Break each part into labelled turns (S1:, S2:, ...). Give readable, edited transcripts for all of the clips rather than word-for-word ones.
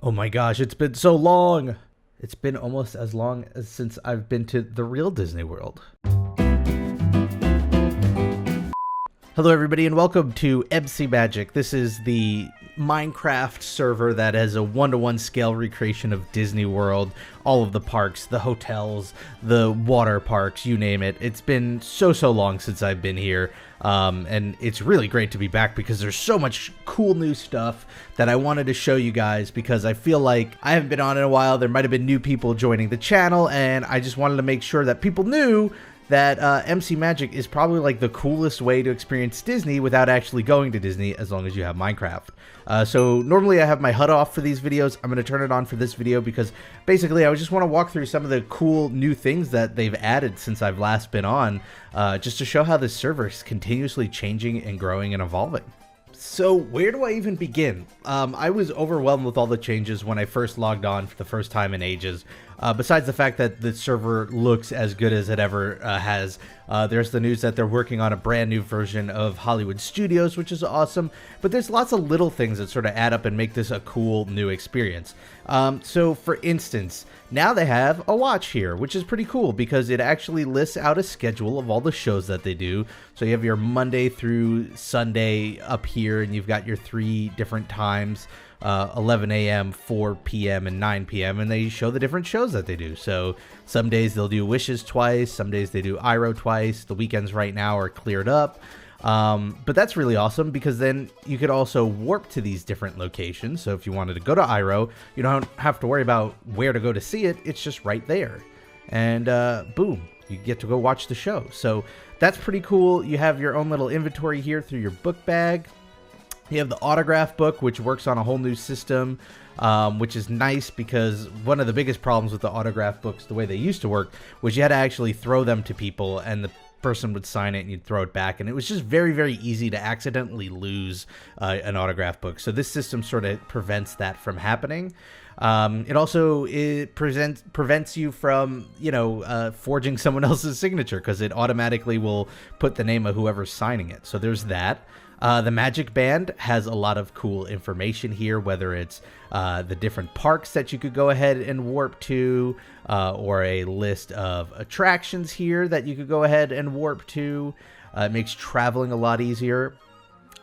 S1: Oh my gosh, it's been so long. It's been almost as long as since I've been to the real Disney World. Hello everybody and welcome to MC Magic. This is the Minecraft server that has a one-to-one scale recreation of Disney World, all of the parks, the hotels, the water parks, you name it. It's been so long since I've been here, and it's really great to be back because there's so much cool new stuff that I wanted to show you guys because I feel like I haven't been on in a while. There might have been new people joining the channel, and I just wanted to make sure that people knew that MC Magic is probably like the coolest way to experience Disney without actually going to Disney, as long as you have Minecraft. So normally I have my HUD off for these videos. I'm going to turn it on for this video because basically I just want to walk through some of the cool new things that they've added since I've last been on, just to show how this server is continuously changing and growing and evolving. So where do I even begin? I was overwhelmed with all the changes when I first logged on for the first time in ages. Besides the fact that the server looks as good as it ever has, there's the news that they're working on a brand new version of Hollywood Studios, which is awesome. But there's lots of little things that sort of add up and make this a cool new experience. So for instance, now they have a watch here, which is pretty cool because it actually lists out a schedule of all the shows that they do. So you have your Monday through Sunday up here, and you've got your 3 different times. 11 a.m., 4 p.m., and 9 p.m., and they show the different shows that they do. So some days they'll do Wishes twice, some days they do Iroh twice. The weekends right now are cleared up. But that's really awesome because then you could also warp to these different locations. So if you wanted to go to Iroh, you don't have to worry about where to go to see it. It's just right there. And boom, you get to go watch the show. So that's pretty cool. You have your own little inventory here through your book bag. You have the autograph book, which works on a whole new system, which is nice because one of the biggest problems with the autograph books, the way they used to work, was you had to actually throw them to people and the person would sign it and you'd throw it back. And it was just very easy to accidentally lose an autograph book. So this system sort of prevents that from happening. It also prevents you from, forging someone else's signature because it automatically will put the name of whoever's signing it. So there's that. The Magic Band has a lot of cool information here, whether it's the different parks that you could go ahead and warp to, or a list of attractions here that you could go ahead and warp to. It makes traveling a lot easier.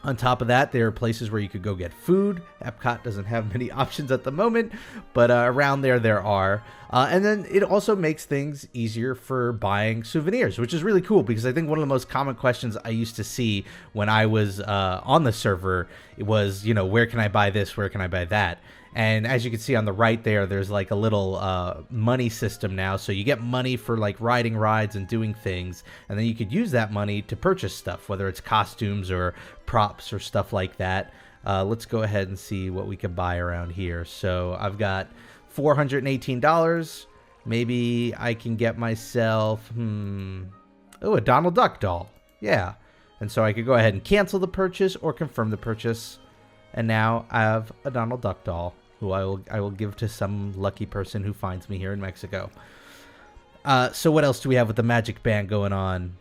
S1: On top of that, there are places where you could go get food. Epcot doesn't have many options at the moment, but around there are. And then it also makes things easier for buying souvenirs, which is really cool because I think one of the most common questions I used to see when I was on the server was, where can I buy this? Where can I buy that? And as you can see on the right there's like a little money system now. So you get money for like riding rides and doing things. And then you could use that money to purchase stuff, whether it's costumes or props or stuff like that. Let's go ahead and see what we can buy around here. So I've got $418. Maybe I can get myself, a Donald Duck doll. Yeah. And so I could go ahead and cancel the purchase or confirm the purchase. And now I have a Donald Duck doll who I will give to some lucky person who finds me here in Mexico. So what else do we have with the Magic Band going on?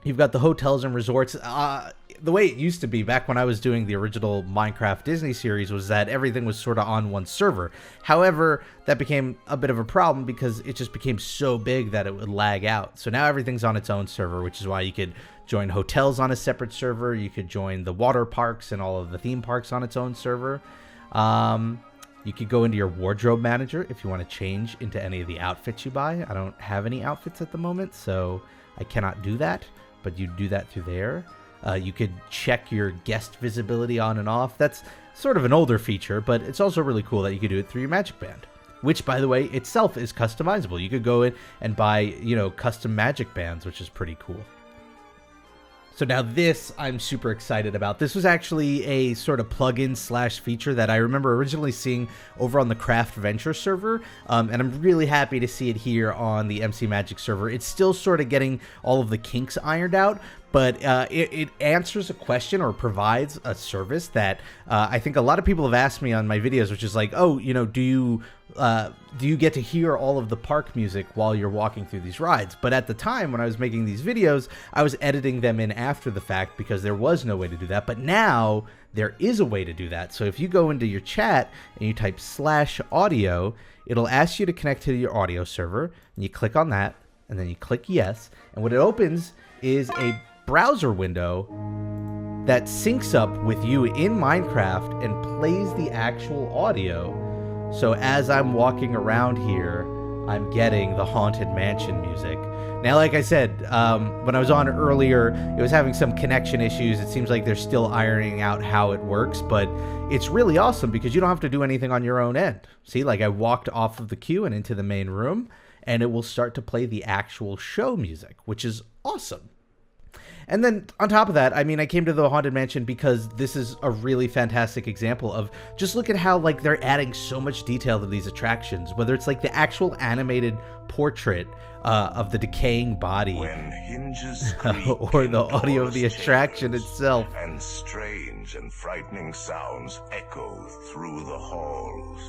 S1: You've got the hotels and resorts. The way it used to be back when I was doing the original Minecraft Disney series was that everything was sort of on one server. However, that became a bit of a problem because it just became so big that it would lag out. So now everything's on its own server, which is why you could join hotels on a separate server. You could join the water parks and all of the theme parks on its own server. You could go into your wardrobe manager if you want to change into any of the outfits you buy. I don't have any outfits at the moment, so I cannot do that, but you do that through there. You could check your guest visibility on and off. That's sort of an older feature, but it's also really cool that you could do it through your Magic Band, which, by the way, itself is customizable. You could go in and buy, custom Magic Bands, which is pretty cool. So now this I'm super excited about. This was actually a sort of plugin / feature that I remember originally seeing over on the Craft Venture server, and I'm really happy to see it here on the MC Magic server. It's still sort of getting all of the kinks ironed out, but it answers a question or provides a service that I think a lot of people have asked me on my videos, which is like, oh, you know, do you get to hear all of the park music while you're walking through these rides? But at the time when I was making these videos, I was editing them in after the fact because there was no way to do that. But now there is a way to do that. So if you go into your chat and you type /audio, it'll ask you to connect to your audio server, and you click on that, and then you click yes. And what it opens is a browser window that syncs up with you in Minecraft and plays the actual audio. So as I'm walking around here, I'm getting the Haunted Mansion music. Now, like I said, when I was on earlier, it was having some connection issues. It seems like they're still ironing out how it works, but it's really awesome because you don't have to do anything on your own end. See, like I walked off of the queue and into the main room, and it will start to play the actual show music, which is awesome. And then on top of that, I mean, I came to the Haunted Mansion because this is a really fantastic example of just look at how like they're adding so much detail to these attractions, whether it's like the actual animated portrait of the decaying body
S2: when hinges creak
S1: or the audio of the attraction itself.
S2: And strange and frightening sounds echo through the halls.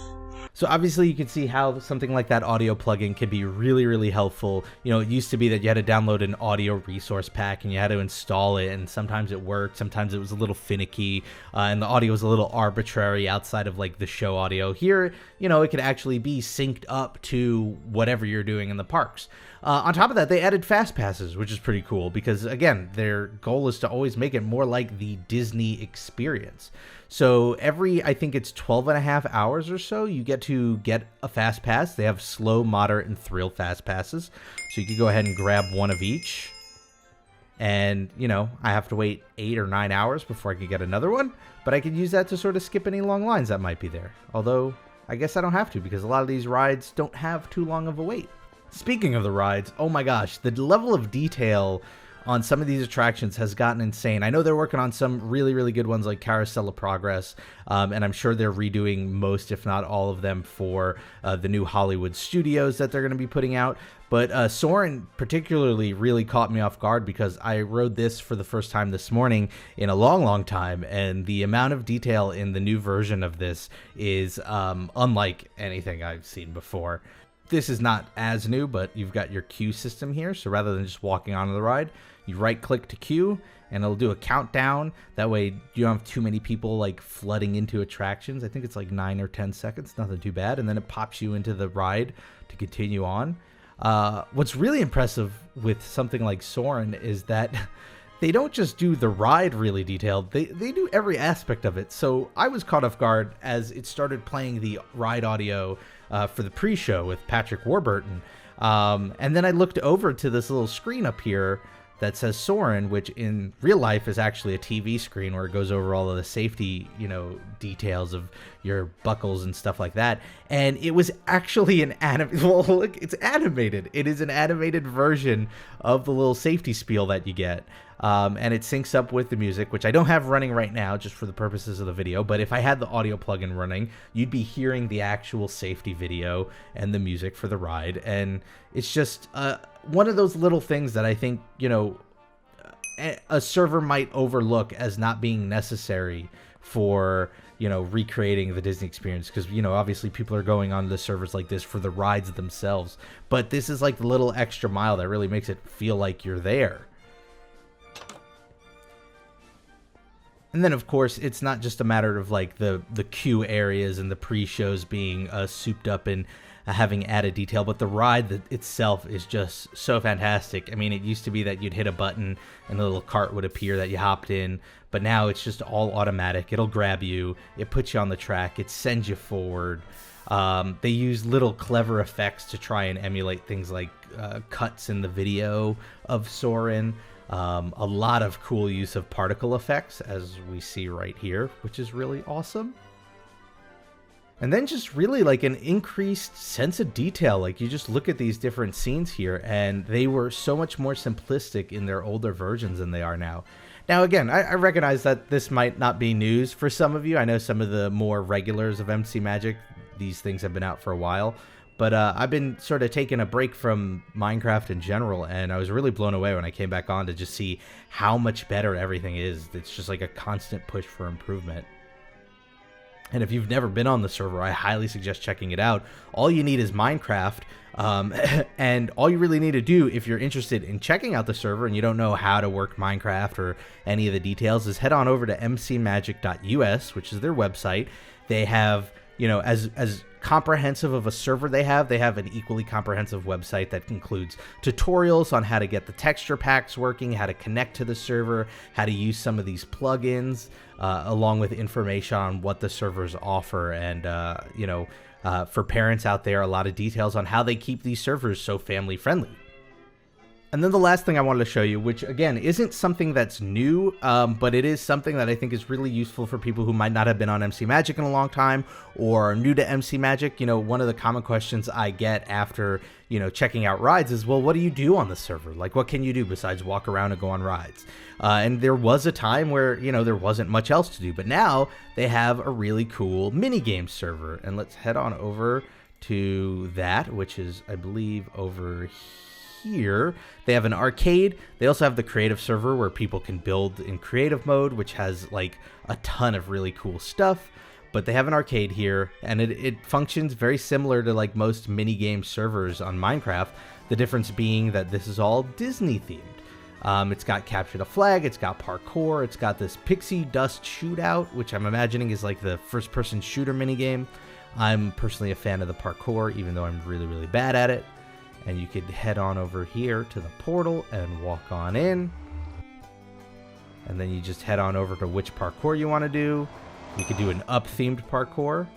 S1: So obviously you can see how something like that audio plugin can be really, really helpful. You know, it used to be that you had to download an audio resource pack and you had to install it, and sometimes it worked, sometimes it was a little finicky, and the audio was a little arbitrary outside of like the show audio. Here, you know, it could actually be synced up to whatever you're doing in the parks. On top of that, they added Fastpasses, which is pretty cool because, again, their goal is to always make it more like the Disney experience. So every, I think it's 12.5 hours or so, you get to get a Fast Pass. They have slow, moderate, and thrill Fast Passes. So you can go ahead and grab one of each. And, you know, I have to wait 8 or 9 hours before I can get another one. But I can use that to sort of skip any long lines that might be there. Although, I guess I don't have to because a lot of these rides don't have too long of a wait. Speaking of the rides, oh my gosh, the level of detail on some of these attractions has gotten insane. I know they're working on some really, really good ones like Carousel of Progress, and I'm sure they're redoing most, if not all of them, for the new Hollywood studios that they're going to be putting out. But Soarin' particularly really caught me off guard because I rode this for the first time this morning in a long, long time, and the amount of detail in the new version of this is unlike anything I've seen before. This is not as new, but you've got your queue system here. So rather than just walking onto the ride, you right click to queue and it'll do a countdown. That way you don't have too many people like flooding into attractions. I think it's like 9 or 10 seconds, nothing too bad. And then it pops you into the ride to continue on. What's really impressive with something like Soarin' is that they don't just do the ride really detailed, they do every aspect of it. So I was caught off guard as it started playing the ride audio for the pre-show with Patrick Warburton. And then I looked over to this little screen up here that says Soarin', which in real life is actually a TV screen where it goes over all of the safety, you know, details of your buckles and stuff like that. And it was actually an well, look, it's animated. It is an animated version of the little safety spiel that you get. And it syncs up with the music, which I don't have running right now just for the purposes of the video. But if I had the audio plugin running, you'd be hearing the actual safety video and the music for the ride. And it's just one of those little things that I think, you know, a server might overlook as not being necessary for, you know, recreating the Disney experience. Because, you know, obviously people are going on the servers like this for the rides themselves. But this is like the little extra mile that really makes it feel like you're there. And then, of course, it's not just a matter of like the queue areas and the pre-shows being souped up and having added detail, but the ride itself is just so fantastic. I mean, it used to be that you'd hit a button and a little cart would appear that you hopped in, but now it's just all automatic. It'll grab you, it puts you on the track, it sends you forward. They use little clever effects to try and emulate things like cuts in the video of Soarin'. A lot of cool use of particle effects, as we see right here, which is really awesome. And then just really like an increased sense of detail. Like you just look at these different scenes here and they were so much more simplistic in their older versions than they are now. Now, again, I recognize that this might not be news for some of you. I know some of the more regulars of MC Magic, these things have been out for a while. But I've been sort of taking a break from Minecraft in general, and I was really blown away when I came back on to just see how much better everything is. It's just like a constant push for improvement. And if you've never been on the server, I highly suggest checking it out. All you need is Minecraft, and all you really need to do if you're interested in checking out the server and you don't know how to work Minecraft or any of the details is head on over to mcmagic.us, which is their website. They have, you know, as comprehensive of a server they have an equally comprehensive website that includes tutorials on how to get the texture packs working, how to connect to the server, how to use some of these plugins, along with information on what the servers offer, and for parents out there, a lot of details on how they keep these servers so family friendly. And then the last thing I wanted to show you, which again isn't something that's new, but it is something that I think is really useful for people who might not have been on MC Magic in a long time or are new to MC Magic. You know, one of the common questions I get after, you know, checking out rides is, well, what do you do on the server? Like, what can you do besides walk around and go on rides? And there was a time where, you know, there wasn't much else to do, but now they have a really cool minigame server. And let's head on over to that, which is, I believe, over here. They have an arcade. They also have the creative server where people can build in creative mode, which has like a ton of really cool stuff. But they have an arcade here, and it functions very similar to like most mini game servers on Minecraft. The difference being that this is all Disney themed. It's got Capture the Flag, it's got parkour, it's got this pixie dust shootout, which I'm imagining is like the first person shooter mini game. I'm personally a fan of the parkour, even though I'm really, really bad at it. And you could head on over here to the portal and walk on in. And then you just head on over to which parkour you want to do. You could do an up-themed parkour.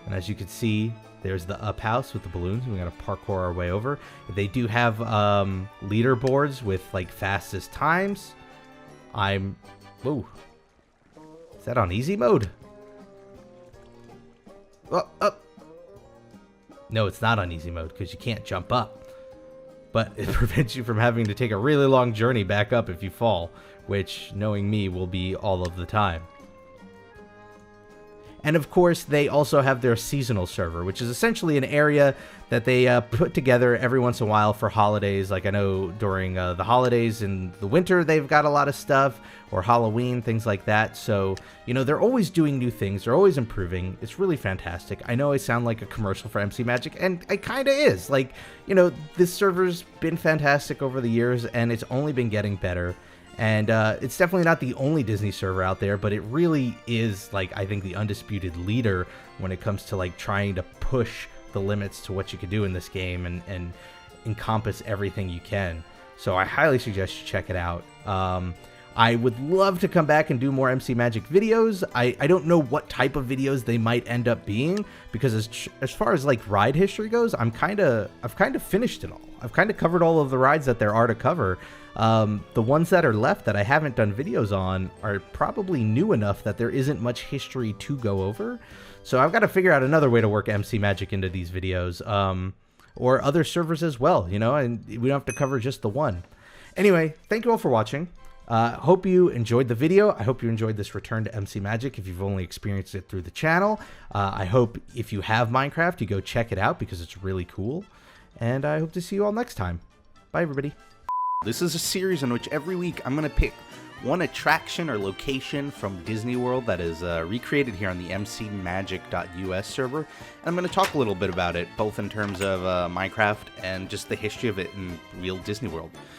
S1: And as you can see, there's the up house with the balloons. We're going to parkour our way over. They do have leaderboards with like fastest times. Whoa. Is that on easy mode? Oh, up. No, it's not on easy mode because you can't jump up. But it prevents you from having to take a really long journey back up if you fall, which, knowing me, will be all of the time. And of course, they also have their seasonal server, which is essentially an area that they put together every once in a while for holidays. Like I know during the holidays in the winter, they've got a lot of stuff, or Halloween, things like that. So, you know, they're always doing new things. They're always improving. It's really fantastic. I know I sound like a commercial for MC Magic, and it kind of is. Like, you know, this server's been fantastic over the years, and it's only been getting better. And it's definitely not the only Disney server out there, but it really is, like, I think the undisputed leader when it comes to, like, trying to push the limits to what you can do in this game and encompass everything you can. So I highly suggest you check it out. I would love to come back and do more MC Magic videos. I don't know what type of videos they might end up being, because as far as, like, ride history goes, I've kind of finished it all. I've kind of covered all of the rides that there are to cover. The ones that are left that I haven't done videos on are probably new enough that there isn't much history to go over. So I've got to figure out another way to work MC Magic into these videos, or other servers as well, you know, and we don't have to cover just the one. Anyway, thank you all for watching. Hope you enjoyed the video. I hope you enjoyed this return to MC Magic if you've only experienced it through the channel. I hope if you have Minecraft, you go check it out because it's really cool. And I hope to see you all next time. Bye, everybody. This is a series in which every week I'm going to pick one attraction or location from Disney World that is recreated here on the mcmagic.us server. And I'm going to talk a little bit about it, both in terms of Minecraft and just the history of it in real Disney World.